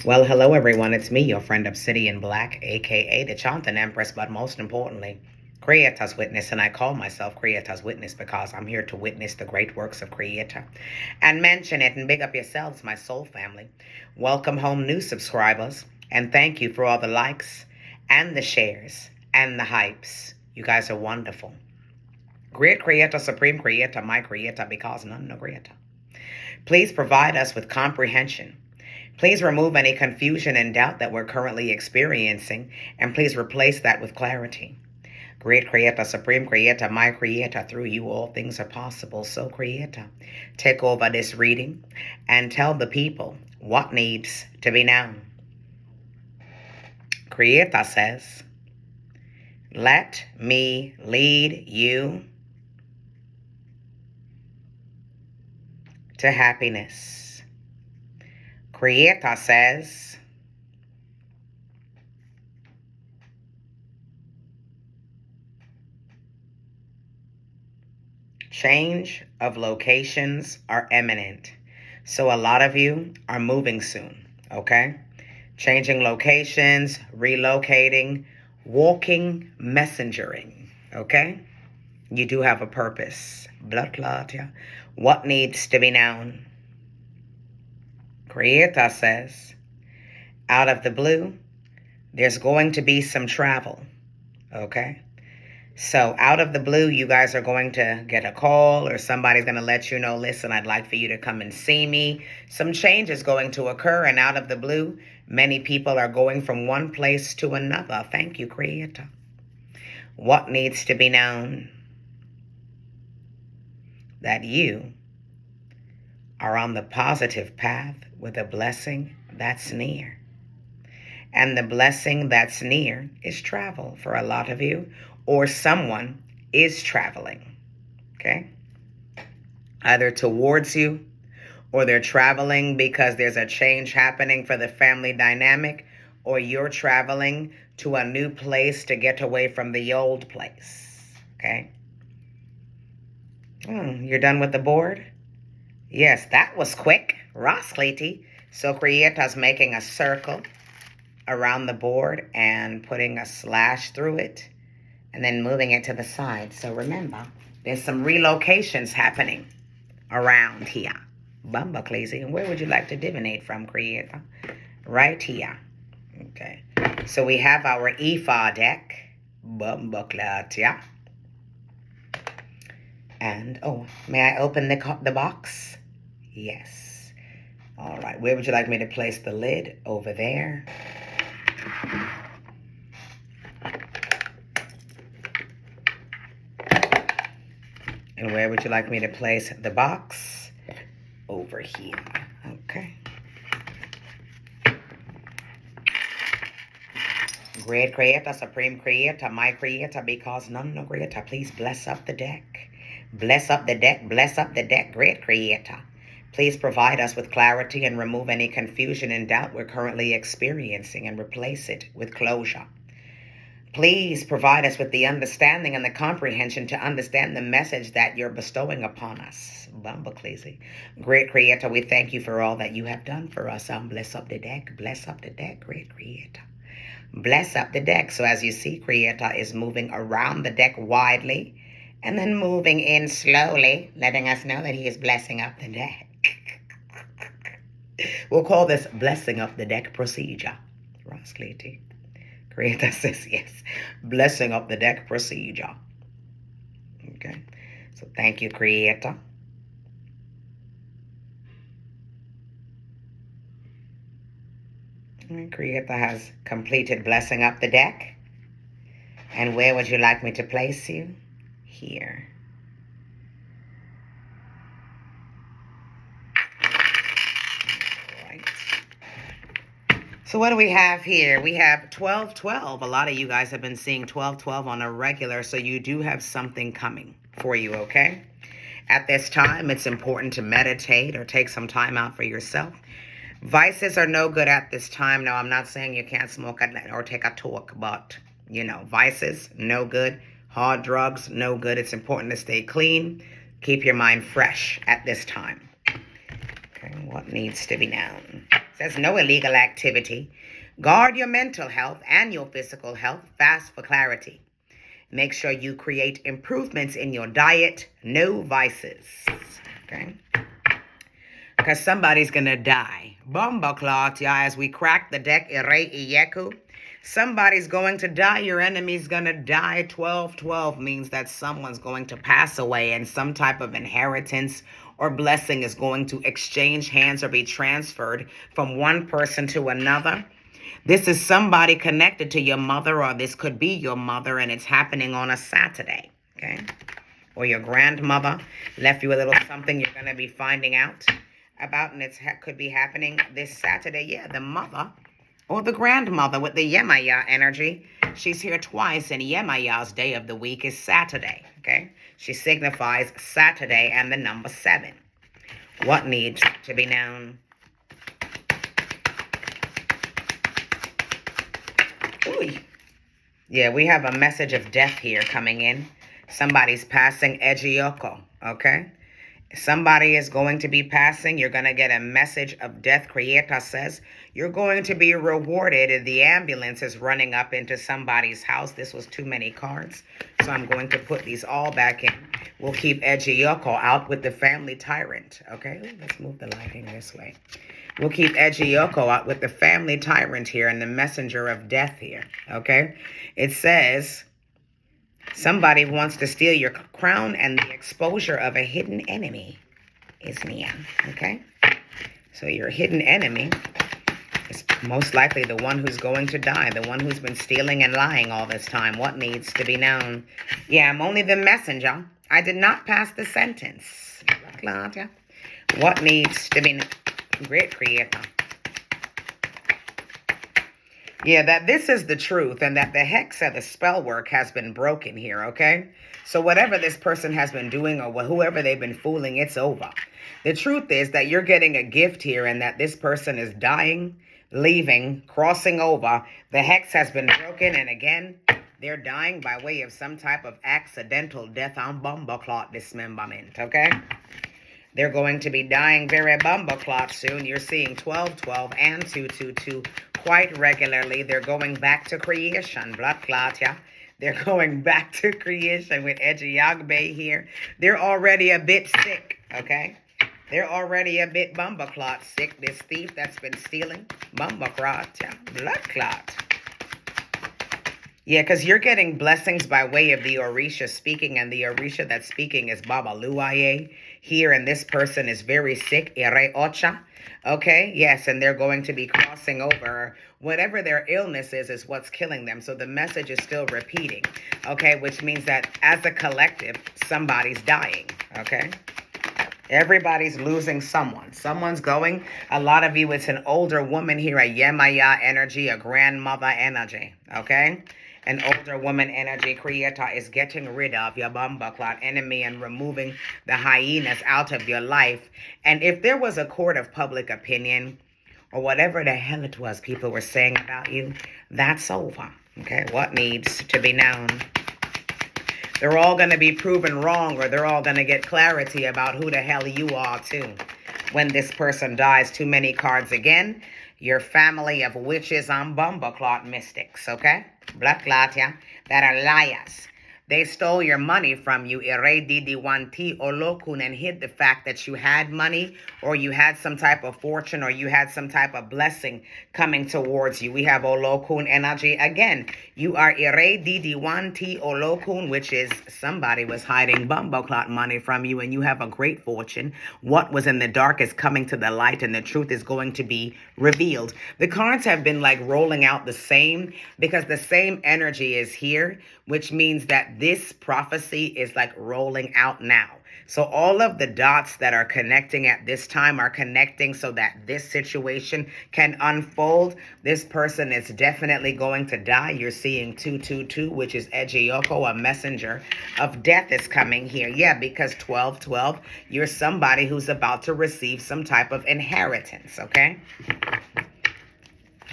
Well, hello everyone. It's me, your friend Obsidian Black, aka the Chanting Empress, but most importantly, Creator's Witness. And I call myself Creator's Witness because I'm here to witness the great works of Creator and mention it and big up yourselves, my soul family. Welcome home, new subscribers, and thank you for all the likes and the shares and the hypes. You guys are wonderful. Great Creator, Supreme Creator, my Creator, because none no greater. Please provide us with comprehension. Please remove any confusion and doubt that we're currently experiencing, and please replace that with clarity. Great Creator, Supreme Creator, my Creator, through you all things are possible. So Creator, take over this reading and tell the people what needs to be known. Creator says, let me lead you to happiness. Creator says, change of locations are imminent. So a lot of you are moving soon, okay? Changing locations, relocating, walking, messengering, okay? You do have a purpose. Blood clot, yeah. What needs to be known? Creator says, out of the blue, there's going to be some travel, okay? So out of the blue, you guys are going to get a call or somebody's going to let you know, listen, I'd like for you to come and see me. Some change is going to occur, and out of the blue, many people are going from one place to another. Thank you, Creator. What needs to be known? That you are on the positive path with a blessing that's near. And the blessing that's near is travel for a lot of you, or someone is traveling, okay? Either towards you, or they're traveling because there's a change happening for the family dynamic, or you're traveling to a new place to get away from the old place, okay? You're done with the board? Yes, that was quick. Ross Cleety. So Creator's making a circle around the board and putting a slash through it and then moving it to the side. So remember, there's some relocations happening around here. Bumba Cleasy. And where would you like to divinate from, Creator? Right here. Okay. So we have our Ifa deck. Bumba Clat, yeah. And, oh, may I open the box? Yes. All right. Where would you like me to place the lid? Over there. And where would you like me to place the box? Over here. Okay. Great Creator, Supreme Creator, my Creator, because none no greater. Please bless up the deck. Bless up the deck. Bless up the deck. Great Creator. Please provide us with clarity and remove any confusion and doubt we're currently experiencing and replace it with closure. Please provide us with the understanding and the comprehension to understand the message that you're bestowing upon us. Bumbleclazy. Great Creator, we thank you for all that you have done for us. Bless up the deck. Bless up the deck, Great Creator. Bless up the deck. So as you see, Creator is moving around the deck widely and then moving in slowly, letting us know that he is blessing up the deck. We'll call this blessing up the deck procedure. Ross Cleety. Creator says yes. Blessing up the deck procedure. Okay. So thank you, Creator. And Creator has completed blessing up the deck. And where would you like me to place you? Here. So what do we have here? We have 12-12. A lot of you guys have been seeing 12-12 on a regular, so you do have something coming for you, okay? At this time, it's important to meditate or take some time out for yourself. Vices are no good at this time. Now, I'm not saying you can't smoke or take a talk, but, vices, no good. Hard drugs, no good. It's important to stay clean. Keep your mind fresh at this time. Okay, what needs to be known? Says no illegal activity. Guard your mental health and your physical health. Fast for clarity. Make sure you create improvements in your diet. No vices. Okay? Because somebody's going to die. Bomba clot, yeah, as we crack the deck. Ire Iyeku. Somebody's going to die. Your enemy's going to die. 1212 means that someone's going to pass away and some type of inheritance or blessing is going to exchange hands or be transferred from one person to another. This is somebody connected to your mother, or this could be your mother, and it's happening on a Saturday, okay? Or your grandmother left you a little something you're going to be finding out about, and it could be happening this Saturday. Yeah, the mother or the grandmother with the Yemaya energy. She's here twice, and Yemaya's day of the week is Saturday, okay? She signifies Saturday and the number 7. What needs to be known? Ooh. Yeah, we have a message of death here coming in. Somebody's passing Ejioko, okay? Somebody is going to be passing. You're going to get a message of death. Creator says you're going to be rewarded. The ambulance is running up into somebody's house. This was too many cards, so I'm going to put these all back in. We'll keep Ejioko out with the family tyrant, okay? Ooh, let's move the lighting this way. We'll keep Ejioko out with the family tyrant here and the messenger of death here, okay? It says somebody wants to steal your crown, and the exposure of a hidden enemy is Nia, okay? So your hidden enemy is most likely the one who's going to die, the one who's been stealing and lying all this time. What needs to be known? Yeah, I'm only the messenger. I did not pass the sentence. What needs to be known? Great Creator. Yeah, that this is the truth, and that the hex of the spell work has been broken here, okay? So whatever this person has been doing, or whoever they've been fooling, it's over. The truth is that you're getting a gift here, and that this person is dying, leaving, crossing over. The hex has been broken, and again, they're dying by way of some type of accidental death on bumbleclot dismemberment, okay? They're going to be dying very bumbleclot soon. You're seeing 1212 and 222 quite regularly. They're going back to creation. Blood clot, yeah. They're going back to creation with Ejiyagbe here. They're already a bit sick, okay? They're already a bit bumbleclot sick. This thief that's been stealing. Bumbleclot, yeah. Blood clot. Yeah, because you're getting blessings by way of the Orisha speaking, and the Orisha that's speaking is Baba Luaye here, and this person is very sick, Ere Ocha, okay? Yes, and they're going to be crossing over. Whatever their illness is what's killing them, so the message is still repeating, okay? Which means that as a collective, somebody's dying, okay? Everybody's losing someone. Someone's going. A lot of you, it's an older woman here, a Yemaya energy, a grandmother energy, okay? An older woman energy. Creator is getting rid of your bumbleclot enemy and removing the hyenas out of your life. And if there was a court of public opinion, or whatever the hell it was people were saying about you, that's over, okay? What needs to be known? They're all going to be proven wrong, or they're all going to get clarity about who the hell you are, too. When this person dies, too many cards again. Your family of witches and bumbleclot mystics, okay? Black yeah, that are liars. They stole your money from you, Iredidiwanti Olokun, and hid the fact that you had money, or you had some type of fortune, or you had some type of blessing coming towards you. We have Olokun energy. Again, you are Iredidiwanti Olokun, which is somebody was hiding bumbleclot money from you, and you have a great fortune. What was in the dark is coming to the light, and the truth is going to be revealed. The cards have been like rolling out the same, because the same energy is here, which means that this prophecy is like rolling out now. So all of the dots that are connecting at this time are connecting so that this situation can unfold. This person is definitely going to die. You're seeing 222, which is Ejioko, a messenger of death is coming here. Yeah, because 1212, you're somebody who's about to receive some type of inheritance, okay?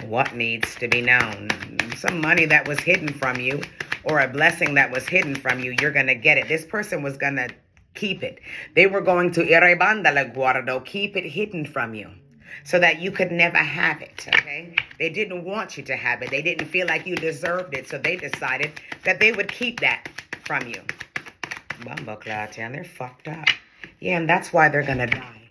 What needs to be known? Some money that was hidden from you, or a blessing that was hidden from you, you're going to get it. This person was going to keep it. They were going to Irebanda la Guardo, keep it hidden from you. so that you could never have it, okay? They didn't want you to have it. They didn't feel like you deserved it, so they decided that they would keep that from you. Bumbleclot, and they're fucked up. Yeah, and that's why they're gonna die.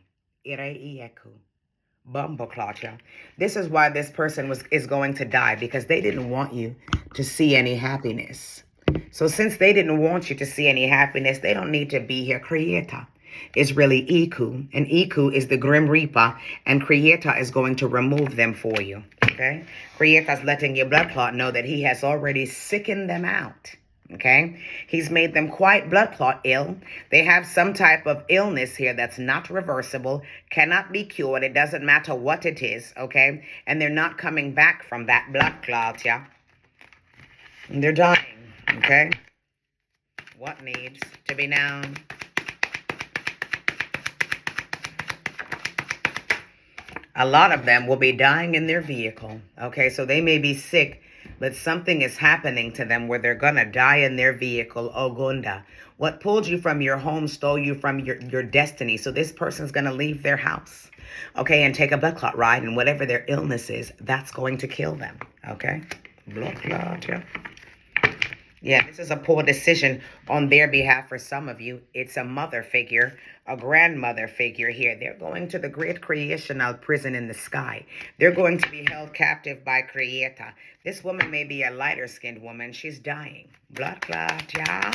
Bumbleclot, yeah. This is why this person is going to die, because they didn't want you to see any happiness. So since they didn't want you to see any happiness, they don't need to be here. Creator is really Iku, and Iku is the Grim Reaper, and Creator is going to remove them for you, okay? Creator's letting your blood clot know that he has already sickened them out, okay? He's made them quite blood clot ill. They have some type of illness here that's not reversible, cannot be cured. It doesn't matter what it is, okay? And they're not coming back from that blood clot, yeah? And they're dying, okay? What needs to be known? A lot of them will be dying in their vehicle, okay? So they may be sick, but something is happening to them where they're going to die in their vehicle. Ogunda. What pulled you from your home stole you from your destiny. So this person's going to leave their house, okay, and take a blood clot ride, and whatever their illness is, that's going to kill them, okay? Blood clot, yeah. Yeah, this is a poor decision on their behalf for some of you. It's a mother figure, a grandmother figure here. They're going to the great creational prison in the sky. They're going to be held captive by Creator. This woman may be a lighter-skinned woman. She's dying. Blood clot, yeah.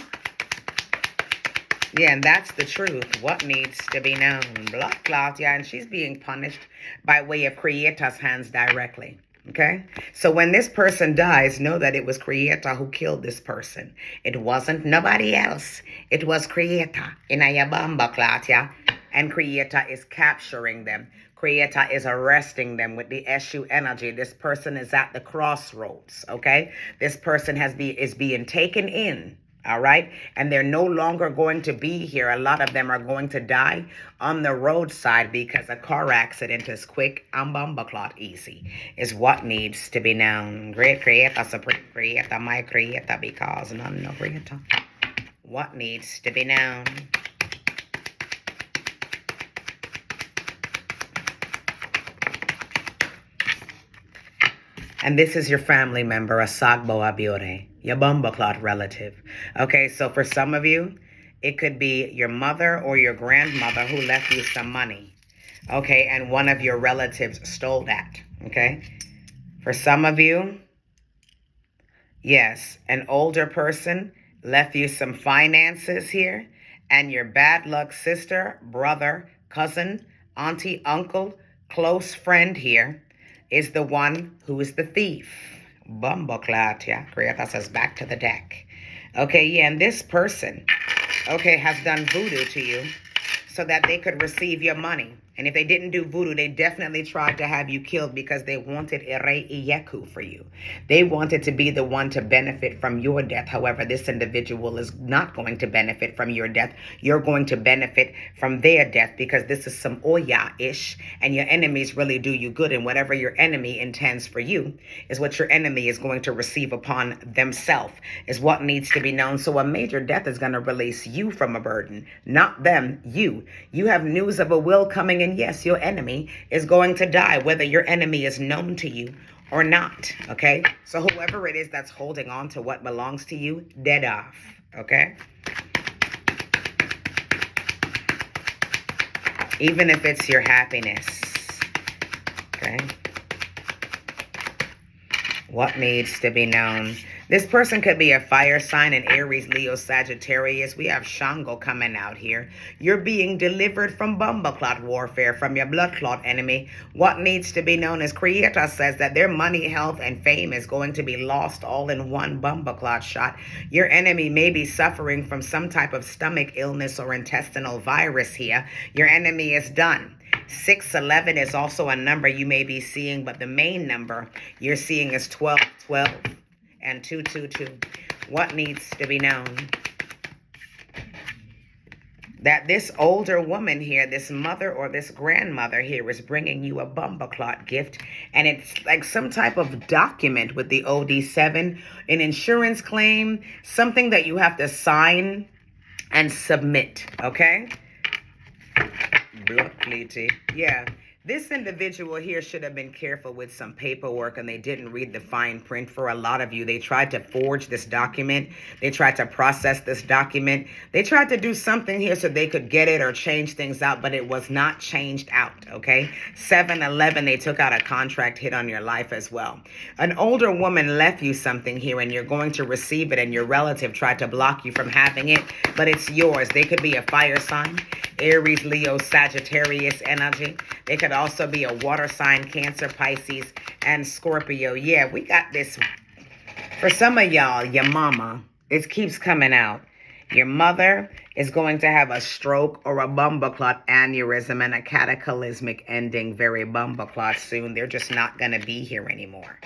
Yeah, and that's the truth. What needs to be known? Blood clot, yeah, and she's being punished by way of Creator's hands directly. Okay, so when this person dies, know that it was Creator who killed this person. It wasn't nobody else. It was Creator in a Yabamba clot, yeah? And Creator is capturing them. Creator is arresting them with the SU energy. This person is at the crossroads, okay? This person is being taken in. All right. And they're no longer going to be here. A lot of them are going to die on the roadside because a car accident is quick and bumbleclot easy is what needs to be known. Great Creator, Supreme Creator, my Creator, because none no Creator. What needs to be known? And this is your family member, a Sagbo Abiore, your bumbleclot relative. Okay, so for some of you, it could be your mother or your grandmother who left you some money. Okay, and one of your relatives stole that. Okay, for some of you, yes, an older person left you some finances here, and your bad luck sister, brother, cousin, auntie, uncle, close friend here is the one who is the thief. Bumbleclot, yeah. Creator says back to the deck. Okay, yeah, and this person, okay, has done voodoo to you so that they could receive your money. And if they didn't do voodoo, they definitely tried to have you killed because they wanted Ere Iyeku for you. They wanted to be the one to benefit from your death. However, this individual is not going to benefit from your death. You're going to benefit from their death because this is some Oya-ish, and your enemies really do you good. And whatever your enemy intends for you is what your enemy is going to receive upon themselves, is what needs to be known. So a major death is going to release you from a burden, not them, you. You have news of a will coming in. And yes, your enemy is going to die, whether your enemy is known to you or not, okay? So whoever it is that's holding on to what belongs to you, dead off, okay? Even if it's your happiness, okay? What needs to be known? This person could be a fire sign, an Aries, Leo, Sagittarius. We have Shango coming out here. You're being delivered from bumbleclot warfare, from your blood clot enemy. What needs to be known is Creator says that their money, health, and fame is going to be lost all in one bumbleclot shot. Your enemy may be suffering from some type of stomach illness or intestinal virus here. Your enemy is done. 611 is also a number you may be seeing, but the main number you're seeing is 1212 and 222. What needs to be known? That this older woman here, this mother or this grandmother here, is bringing you a bumbleclot gift, and it's like some type of document with the OD7, an insurance claim, something that you have to sign and submit, okay? Yeah, This individual here should have been careful with some paperwork and they didn't read the fine print. For a lot of you, they tried to forge this document. They tried to process this document. They tried to do something here so they could get it or change things out, but it was not changed out, okay? 7-11, they took out a contract hit on your life as well. An older woman left you something here and you're going to receive it, and your relative tried to block you from having it, but it's yours. They could be a fire sign, Aries, Leo, Sagittarius energy. They could also be a water sign, Cancer, Pisces, and Scorpio. Yeah, we got this. For some of y'all, your mama, it keeps coming out. Your mother is going to have a stroke or a bumbleclot aneurysm and a cataclysmic ending, very bumbleclot soon. They're just not going to be here anymore.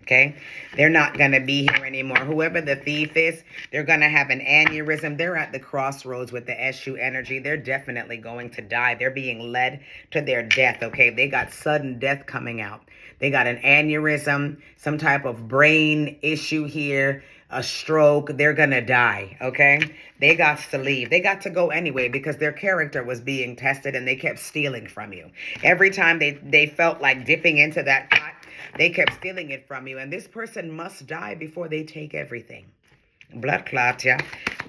Okay, they're not going to be here anymore. Whoever the thief is, they're going to have an aneurysm. They're at the crossroads with the SU energy. They're definitely going to die. They're being led to their death. Okay, they got sudden death coming out. They got an aneurysm, some type of brain issue here, a stroke. They're going to die. Okay, they got to leave. They got to go anyway because their character was being tested and they kept stealing from you. Every time they felt like dipping into that pot, they kept stealing it from you, and this person must die before they take everything. Blood clot, yeah.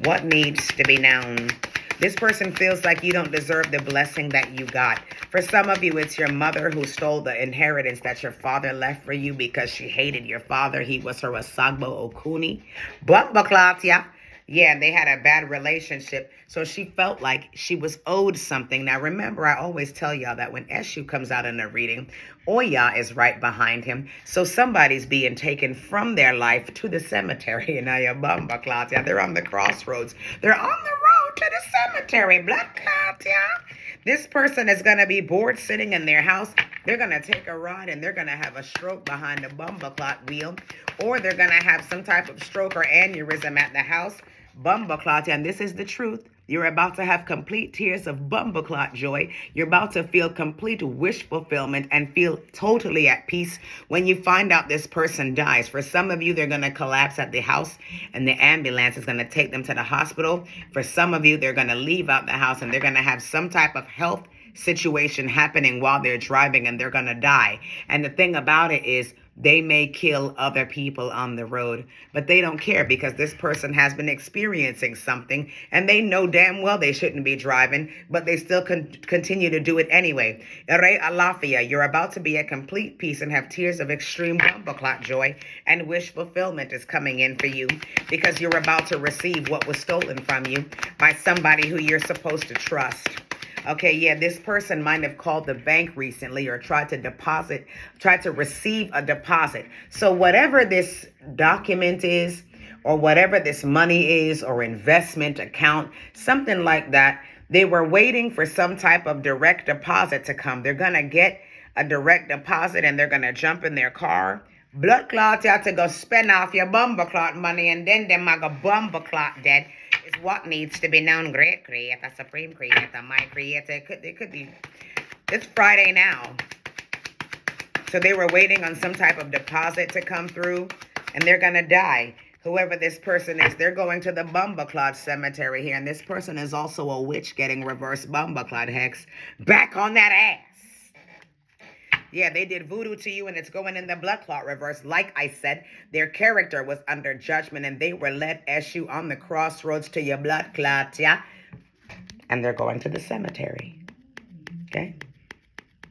What needs to be known? This person feels like you don't deserve the blessing that you got. For some of you, it's your mother who stole the inheritance that your father left for you because she hated your father. He was her Asagbo Okuni. Bumba clot, yeah. Yeah, they had a bad relationship, so she felt like she was owed something. Now, remember, I always tell y'all that when Eshu comes out in a reading, Oya is right behind him. So somebody's being taken from their life to the cemetery. And now, bumba clout, yeah, they're on the crossroads. They're on the road to the cemetery. Blood clout, yeah. This person is going to be bored sitting in their house. They're going to take a ride and they're going to have a stroke behind the bumba clot wheel. Or they're going to have some type of stroke or aneurysm at the house. Bumbleclot, and this is the truth. You're about to have complete tears of bumbleclot joy. You're about to feel complete wish fulfillment and feel totally at peace when you find out this person dies. For some of you, they're going to collapse at the house and the ambulance is going to take them to the hospital. For some of you, they're going to leave out the house and they're going to have some type of health situation happening while they're driving and they're going to die. And the thing about it is, they may kill other people on the road, but they don't care because this person has been experiencing something and they know damn well they shouldn't be driving, but they still continue to do it anyway. Ere Alafia, you're about to be at complete peace and have tears of extreme bumbleclot joy, and wish fulfillment is coming in for you because you're about to receive what was stolen from you by somebody who you're supposed to trust. Okay, yeah, this person might have called the bank recently or tried to receive a deposit. So whatever this document is, or whatever this money is, or investment account, something like that, they were waiting for some type of direct deposit to come. They're going to get a direct deposit and they're going to jump in their car. Blood clot, you have to go spend off your bumba clot money and then them are going bumba clot dead. Is what needs to be known. Great creator, supreme creator, my creator. It could be. It's Friday now. So they were waiting on some type of deposit to come through and they're going to die. Whoever this person is, they're going to the bumbleclot cemetery here. And this person is also a witch getting reverse bumbleclot hex back on that ass. Yeah, they did voodoo to you and it's going in the blood clot reverse. Like I said, their character was under judgment and they were led issue on the crossroads to your blood clot, yeah? And they're going to the cemetery, okay?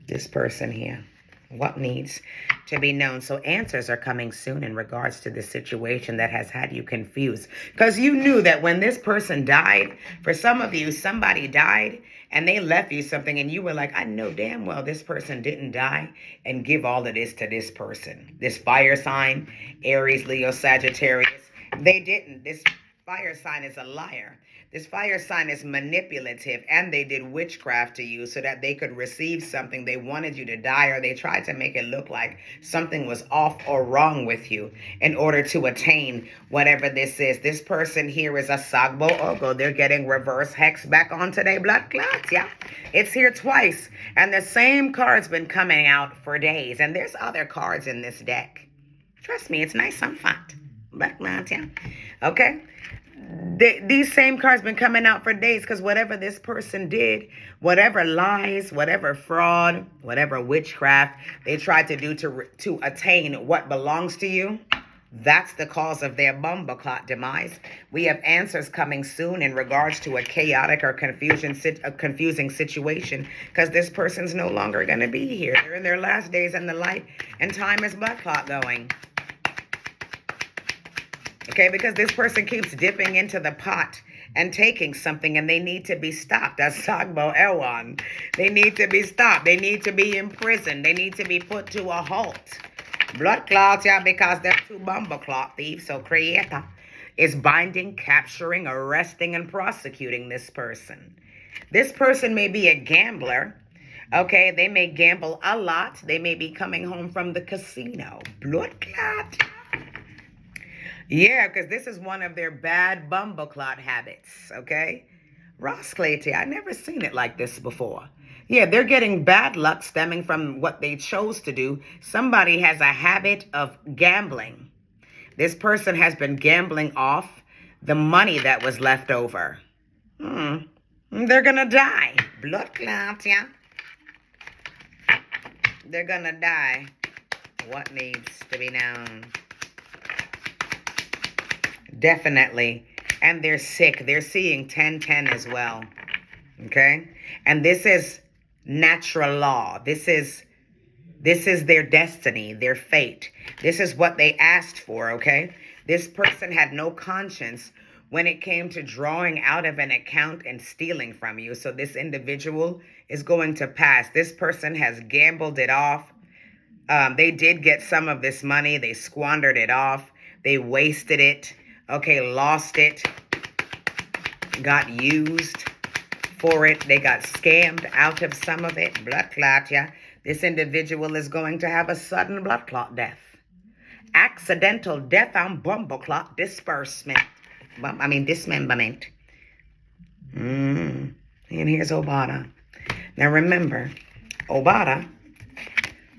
This person here. What needs to be known? So answers are coming soon in regards to the situation that has had you confused. Because you knew that when this person died, for some of you, somebody died and they left you something and you were like, I know damn well this person didn't die and give all of this to this person. This fire sign, Aries, Leo, Sagittarius, they didn't. This fire sign is a liar. This fire sign is manipulative and they did witchcraft to you so that they could receive something. They wanted you to die or they tried to make it look like something was off or wrong with you in order to attain whatever this is. This person here is a Sagbo Ogo. They're getting reverse hex back onto their blood clots. Yeah, it's here twice. And the same card's been coming out for days. And there's other cards in this deck. Trust me, it's nice and fun. Blood clots, yeah. Okay. These same cards been coming out for days because whatever this person did, whatever lies, whatever fraud, whatever witchcraft they tried to do to attain what belongs to you, that's the cause of their bumbleclot demise. We have answers coming soon in regards to a chaotic or confusing situation because this person's no longer going to be here. They're in their last days in the light, and time is blood clot going. Okay, because this person keeps dipping into the pot and taking something, and they need to be stopped. That's Sagbo Ewan. They need to be stopped. They need to be imprisoned. They need to be put to a halt. Blood clots, yeah, because they're two bumble clot thieves. So Creator is binding, capturing, arresting, and prosecuting this person. This person may be a gambler. Okay, they may gamble a lot. They may be coming home from the casino. Blood clot. Yeah, because this is one of their bad bumbleclot habits, okay? Ross Clayty, I never seen it like this before. Yeah, they're getting bad luck stemming from what they chose to do. Somebody has a habit of gambling. This person has been gambling off the money that was left over. They're going to die. Blood clot, yeah? They're going to die. What needs to be known? Definitely. And they're sick. They're seeing 1010 as well. Okay? And this is natural law. This is their destiny, their fate. This is what they asked for, okay? This person had no conscience when it came to drawing out of an account and stealing from you. So this individual is going to pass. This person has gambled it off. They did get some of this money. They squandered it off. They wasted it. Okay, lost it, got used for it. They got scammed out of some of it. Blood clot, yeah. This individual is going to have a sudden blood clot death. Accidental death on bumble clot disbursement. Dismemberment. And here's Obata. Now remember, Obata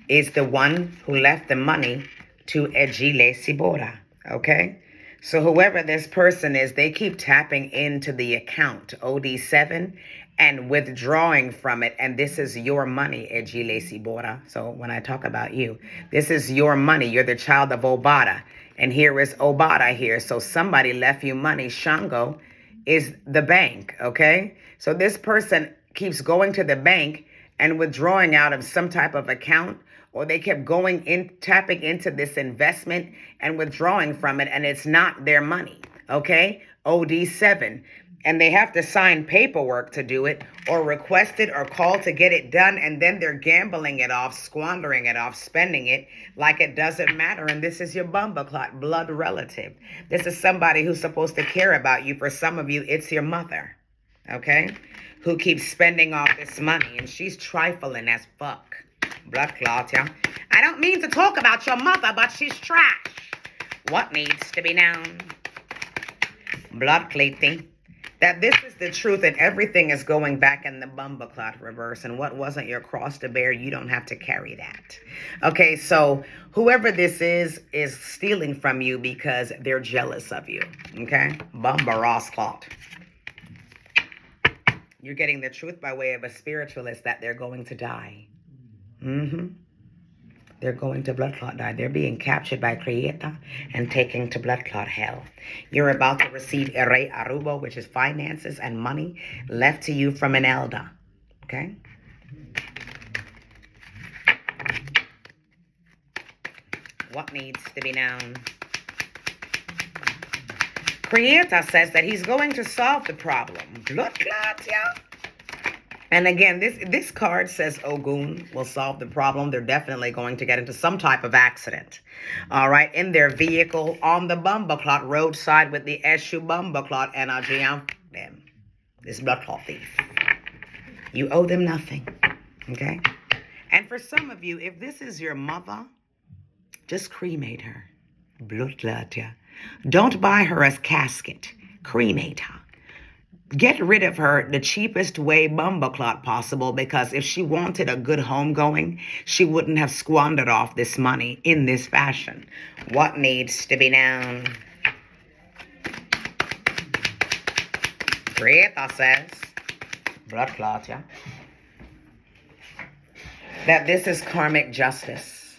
is the one who left the money to Ejile Sibora, okay? So whoever this person is, they keep tapping into the account, OD7, and withdrawing from it. And this is your money, Ejile Sibora. So when I talk about you, this is your money. You're the child of Obata. And here is Obata here. So somebody left you money. Shango is the bank, okay? So this person keeps going to the bank and withdrawing out of some type of account, or they kept going in, tapping into this investment and withdrawing from it, and it's not their money, okay? OD7. And they have to sign paperwork to do it, or request it, or call to get it done, and then they're gambling it off, squandering it off, spending it like it doesn't matter. And this is your bumbleclot blood relative. This is somebody who's supposed to care about you. For some of you, it's your mother, okay? Who keeps spending all this money, and she's trifling as fuck. Blood clot, yeah. I don't mean to talk about your mother, but she's trash. What needs to be known? Blood cleating. That this is the truth, and everything is going back in the bumbleclot reverse. And what wasn't your cross to bear, you don't have to carry that. Okay, so whoever this is stealing from you because they're jealous of you. Okay? Bumba clot. You're getting the truth by way of a spiritualist that they're going to die. They're going to blood clot die. They're being captured by Creator and taken to blood clot hell. You're about to receive Ere Arubo, which is finances and money left to you from an elder. Okay? What needs to be known? Creator says that he's going to solve the problem. Blood clot, yeah. And again, this card says Ogun will solve the problem. They're definitely going to get into some type of accident. All right, in their vehicle on the bumbleclot roadside with the Eshu bumbleclot energy on them. This blood clot thief. You owe them nothing. Okay? And for some of you, if this is your mother, just cremate her. Blood clot, yeah. Don't buy her as casket. Cremate her. Get rid of her the cheapest way bumbleclot possible, because if she wanted a good home going, she wouldn't have squandered off this money in this fashion. What needs to be known? Creator says, blood clot, yeah, that this is karmic justice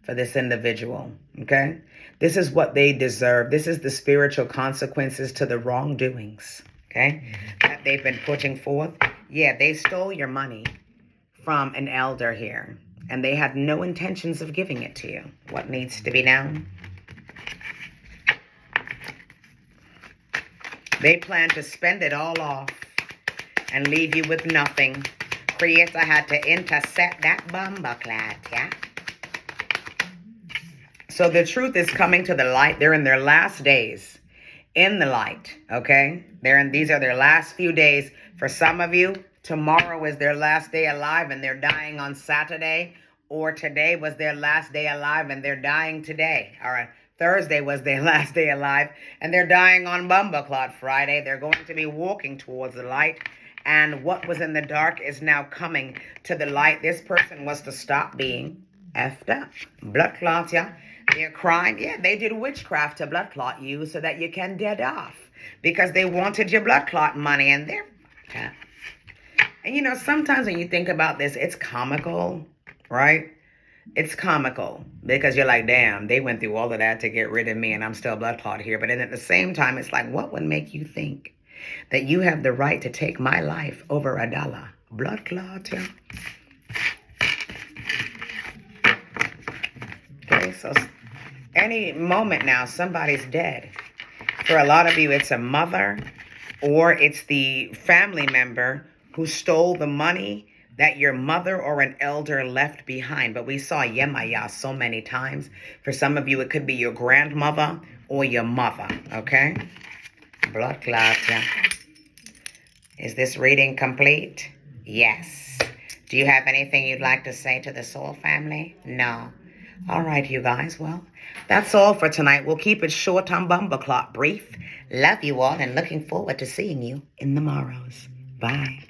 for this individual, okay? This is what they deserve. This is the spiritual consequences to the wrongdoings, okay, that they've been putting forth. Yeah, they stole your money from an elder here, and they had no intentions of giving it to you. What needs to be known? They plan to spend it all off and leave you with nothing. Creator had to intercept that bumbleclad, yeah? So the truth is coming to the light. They're in their last days in the light, okay? These are their last few days. For some of you, tomorrow is their last day alive and they're dying on Saturday, or today was their last day alive and they're dying today. All right. Thursday was their last day alive and they're dying on Bumbleclot Friday. They're going to be walking towards the light, and what was in the dark is now coming to the light. This person was to stop being effed up. Blood clots, yeah. Their crime, yeah, they did witchcraft to blood clot you so that you can dead off because they wanted your blood clot money, and they're, yeah. And you know, sometimes when you think about this, it's comical, right? It's comical because you're like, damn, they went through all of that to get rid of me and I'm still blood clot here. But then at the same time, it's like, what would make you think that you have the right to take my life over $1? Blood clot, yeah. Okay, so any moment now, somebody's dead. For a lot of you, it's a mother or it's the family member who stole the money that your mother or an elder left behind. But we saw Yemaya so many times. For some of you, it could be your grandmother or your mother, okay? Blood clot, yeah. Is this reading complete? Yes. Do you have anything you'd like to say to the soul family? No. All right, you guys. Well, that's all for tonight. We'll keep it short on Bumbleclot, brief. Love you all and looking forward to seeing you in the morrows. Bye.